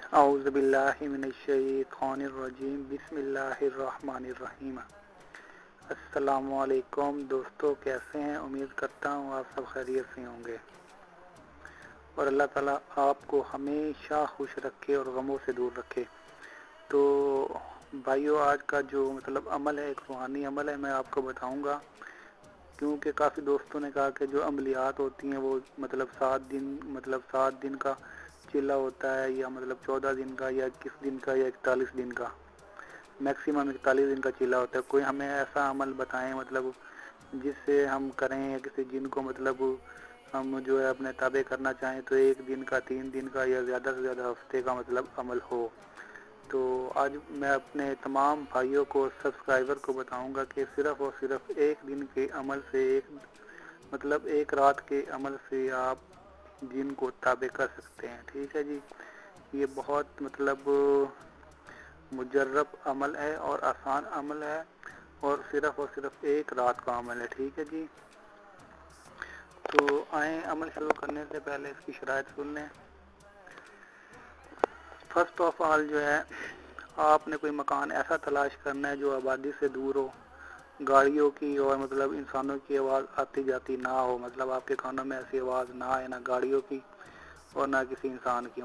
اعوذ باللہ من الشیطان الرجیم بسم اللہ الرحمن الرحیم۔ السلام علیکم دوستو، کیسے ہیں؟ امید کرتا ہوں آپ سب خیریت سے ہوں گے اور اللہ تعالیٰ آپ کو ہمیشہ خوش رکھے اور غموں سے دور رکھے۔ تو بھائیو، آج کا جو عمل ہے، ایک روحانی عمل ہے، میں آپ کو بتاؤں گا، کیونکہ کافی دوستوں نے کہا کہ جو عملیات ہوتی ہیں وہ 7 دن کا چلہ ہوتا ہے، یا 14 دن کا، یا 21 دن کا، یا 41 دن کا، میکسیمم 41 دن کا چلہ ہوتا ہے۔ کوئی ہمیں ایسا عمل بتائیں جس سے ہم کریں، یا کسی جن کو ہم جو ہے اپنے تابع کرنا چاہیں تو 1 دن کا، 3 دن کا، یا زیادہ سے زیادہ ہفتے کا عمل ہو۔ تو آج میں اپنے تمام بھائیوں کو، سبسکرائبر کو بتاؤں گا کہ صرف اور صرف 1 دن کے عمل سے، ایک رات کے عمل سے آپ جن کو تابع کر سکتے ہیں۔ ٹھیک ہے جی، یہ بہت مجرب عمل ہے اور آسان عمل ہے، اور صرف 1 رات کا عمل ہے۔ ٹھیک ہے جی، تو آئیں عمل شروع کرنے سے پہلے اس کی شرائط سن لیں۔ فرسٹ آف آل جو ہے، آپ نے کوئی مکان ایسا تلاش کرنا ہے جو آبادی سے دور ہو، گاڑیوں کی اور انسانوں کی آواز آتی جاتی نہ ہو، آپ کے کانوں میں ایسی آواز نہ آئے، نہ گاڑیوں کی اور نہ کسی انسان کی،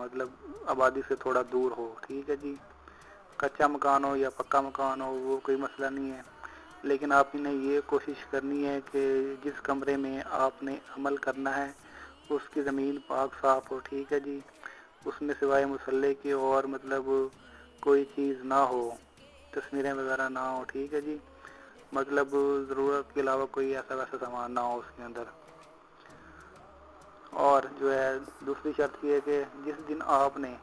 آبادی سے تھوڑا دور ہو۔ ٹھیک ہے جی، کچا مکان ہو یا پکا مکان ہو وہ کوئی مسئلہ نہیں ہے، لیکن آپ نے یہ کوشش کرنی ہے کہ جس کمرے میں آپ نے عمل کرنا ہے اس کی زمین پاک صاف ہو۔ ٹھیک ہے جی، اس میں سوائے مصلے کی اور کوئی چیز نہ ہو، تصویریں وغیرہ نہ ہو۔ ٹھیک ہے جی، ضرورت کے علاوہ کوئی ایسا ویسا سامان نہ ہو اس کے اندر۔ اور جو ہے دوسری شرط یہ ہے کہ جس دن آپ نے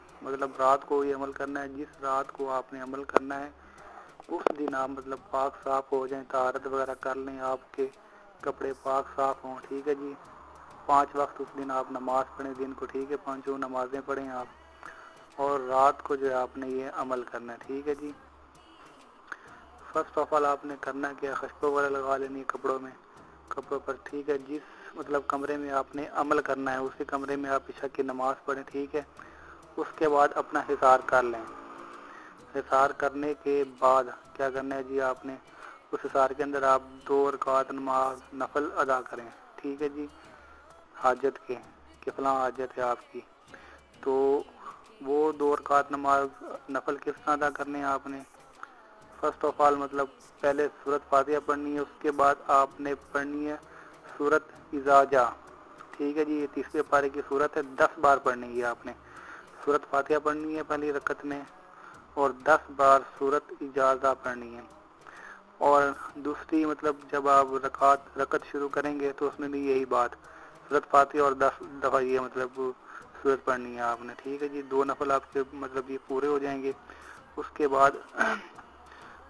رات کو یہ عمل کرنا ہے، جس رات کو آپ نے عمل کرنا ہے اس دن آپ پاک صاف ہو جائیں، طہارت وغیرہ کر لیں، آپ کے کپڑے پاک صاف ہوں۔ ٹھیک ہے جی، 5 وقت اس دن آپ نماز پڑھیں دن کو۔ ٹھیک ہے، 5 نمازیں پڑھیں آپ، اور رات کو جو ہے آپ نے یہ عمل کرنا ہے۔ ٹھیک ہے جی، فرسٹ آف آل آپ نے کرنا کیا، خشبو وغیرہ لگا لینی ہے کپڑوں پر۔ ٹھیک ہے، جس کمرے میں آپ نے عمل کرنا ہے اسی کمرے میں آپ عشاء کی نماز پڑھیں۔ ٹھیک ہے، اس کے بعد اپنا حصار کر لیں۔ حصار کرنے کے بعد کیا کرنا ہے جی، آپ نے اس حصار کے اندر آپ 2 رکعت نماز نفل ادا کریں۔ ٹھیک ہے جی، حاجت کے کہ فلاں حاجت ہے آپ کی، تو وہ 2 رکعت نماز نفل کس طرح ادا کرنے ہیں آپ نے؟ فرسٹ آف آل پہلے سورۃ فاتحہ پڑھنی ہے، اس کے بعد آپ نے پڑھنی ہے سورۃ اذا جاء۔ ٹھیک ہے جی، یہ 3 پارے کی سورت ہے، 10 بار پڑھنی ہے آپ نے۔ سورۃ فاتحہ پڑھنی ہے پہلی رکعت میں، اور 10 بار سورۃ اذا جاء پڑھنی ہے۔ اور دوسری جب آپ رکعت شروع کریں گے تو اس میں بھی یہی بات، سورۃ فاتحہ اور 10 دفعہ یہ سورت پڑھنی ہے آپ نے۔ ٹھیک ہے جی، 2 نفل آپ کے یہ پورے ہو جائیں گے۔ اس کے بعد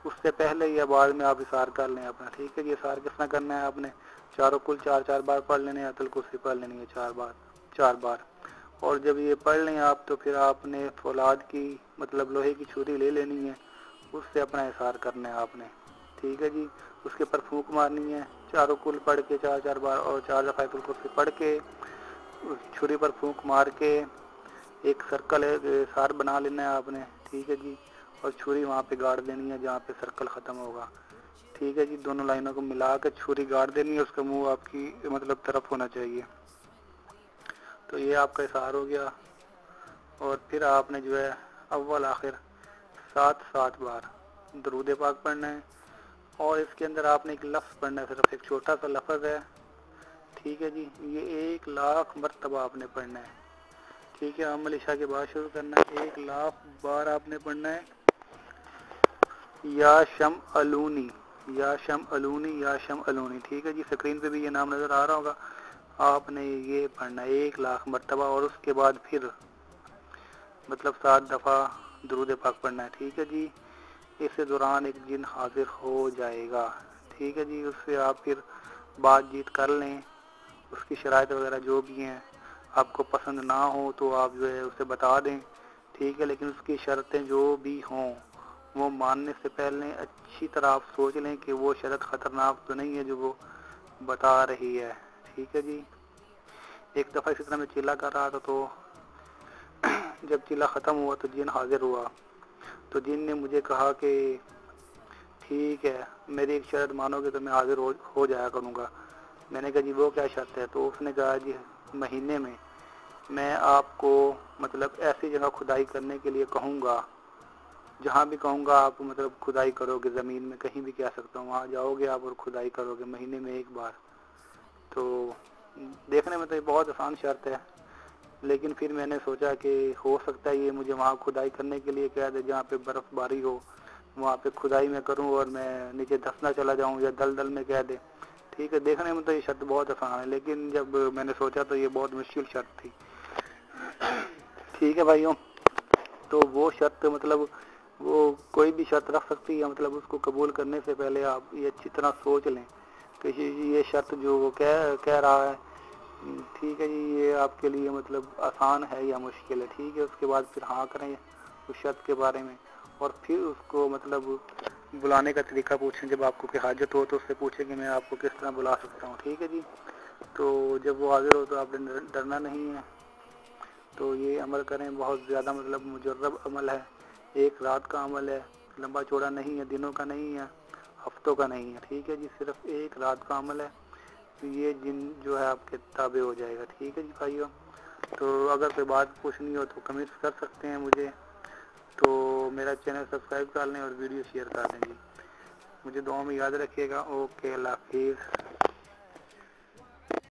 اس سے پہلے یا بعد میں آپ حصار کر لیں اپنا۔ ٹھیک ہے جی، حصار کس طرح کرنا ہے، آپ نے چاروں کل 4 بار پڑھ لینے ہیں، آیت الکرسی پڑھ لینی ہے 4 بار۔ اور جب یہ پڑھ لیں آپ تو پھر آپ نے فولاد کی لوہے کی چھری لے لینی ہے، اس سے اپنا حصار کرنا ہے آپ نے۔ ٹھیک ہے جی، اس کے پر پھونک مارنی ہے چاروں کل پڑھ کے 4 بار، اور 4 دفعہ آیت الکرسی پڑھ کے اس چھری پر پھونک مار کے ایک سرکل حصار بنا لینا ہے آپ نے۔ ٹھیک ہے جی، اور چھری وہاں پہ گاڑ دینی ہے جہاں پہ سرکل ختم ہوگا۔ ٹھیک ہے جی، دونوں لائنوں کو ملا کے چھری گاڑ دینی ہے، اس کا منہ آپ کی طرف ہونا چاہیے۔ تو یہ آپ کا حصار ہو گیا، اور پھر آپ نے جو ہے اول آخر 7 بار درود پاک پڑھنا ہے، اور اس کے اندر آپ نے ایک لفظ پڑھنا ہے، صرف ایک چھوٹا سا لفظ ہے۔ ٹھیک ہے جی، یہ 1,00,000 مرتبہ آپ نے پڑھنا ہے۔ ٹھیک ہے، عمل عشاء کے بعد شروع کرنا ہے، 1,00,000 بار آپ نے پڑھنا ہے، یا شم الونی یا شم الونی یا شم الونی۔ ٹھیک ہے جی، سکرین پہ بھی یہ نام نظر آ رہا ہوگا، آپ نے یہ پڑھنا ہے 1,00,000 مرتبہ، اور اس کے بعد پھر 7 دفعہ درود پاک پڑھنا ہے۔ ٹھیک ہے جی، اس دوران ایک جن حاضر ہو جائے گا۔ ٹھیک ہے جی، اس سے آپ پھر بات چیت کر لیں، اس کی شرائط وغیرہ جو بھی ہیں، آپ کو پسند نہ ہو تو آپ جو ہے اسے بتا دیں۔ ٹھیک ہے، لیکن اس کی شرطیں جو بھی ہوں وہ ماننے سے پہلے اچھی طرح آپ سوچ لیں کہ وہ شرط خطرناک تو نہیں ہے جو وہ بتا رہی ہے۔ ٹھیک ہے جی، ایک دفعہ اسی طرح میں چلا کر رہا تھا تو جب چلا ختم ہوا تو جن حاضر ہوا، تو جن نے مجھے کہا کہ ٹھیک ہے میری ایک شرط مانو گے تو میں حاضر ہو جایا کروں گا۔ میں نے کہا جی وہ کیا شرط ہے؟ تو اس نے کہا جی مہینے میں آپ کو مطلب ایسی جگہ کھدائی کرنے کے لیے کہوں گا، جہاں بھی کہوں گا آپ مطلب کھدائی کرو گے، زمین میں کہیں بھی کہہ سکتا ہوں وہاں جاؤ گے آپ اور کھدائی کرو گے مہینے میں ایک بار۔ تو دیکھنے میں تو یہ بہت آسان شرط ہے، لیکن پھر میں نے سوچا کہ ہو سکتا ہے یہ مجھے وہاں کھدائی کرنے کے لیے کہہ دے جہاں پہ برف باری ہو، وہاں پہ کھدائی میں کروں اور میں نیچے دھسنا چلا جاؤں، یا دلدل میں کہہ دے۔ ٹھیک ہے، دیکھنے میں تو یہ شرط بہت آسان ہے، لیکن جب میں نے سوچا تو یہ بہت مشکل شرط تھی۔ ٹھیک ہے بھائیوں، تو وہ شرط مطلب وہ کوئی بھی شرط رکھ سکتی ہے، مطلب اس کو قبول کرنے سے پہلے آپ یہ اچھی طرح سوچ لیں کہ یہ شرط جو وہ کہہ رہا ہے، ٹھیک ہے جی، یہ آپ کے لیے مطلب آسان ہے یا مشکل ہے۔ ٹھیک ہے، اس کے بعد پھر ہاں کریں اس شرط کے بارے میں، اور پھر اس کو مطلب بلانے کا طریقہ پوچھیں، جب آپ کو کوئی حاجت ہو تو اس سے پوچھیں کہ میں آپ کو کس طرح بلا سکتا ہوں۔ ٹھیک ہے جی، تو جب وہ حاضر ہو تو آپ نے ڈرنا نہیں ہے، تو یہ عمل کریں، بہت زیادہ مطلب مجرب عمل ہے، ایک رات کا عمل ہے، لمبا چوڑا نہیں ہے، دنوں کا نہیں ہے، ہفتوں کا نہیں ہے۔ ٹھیک ہے جی، صرف ایک رات کا عمل ہے، یہ جن جو ہے آپ کے تابع ہو جائے گا۔ ٹھیک ہے جی بھائیو، تو اگر کوئی بات پوچھنی ہو تو کمنٹس کر سکتے ہیں مجھے، تو میرا چینل سبسکرائب کر لیں اور ویڈیو شیئر کر دیں جی۔ مجھے دعاؤں میں یاد رکھیے گا۔ اوکے، اللہ حافظ۔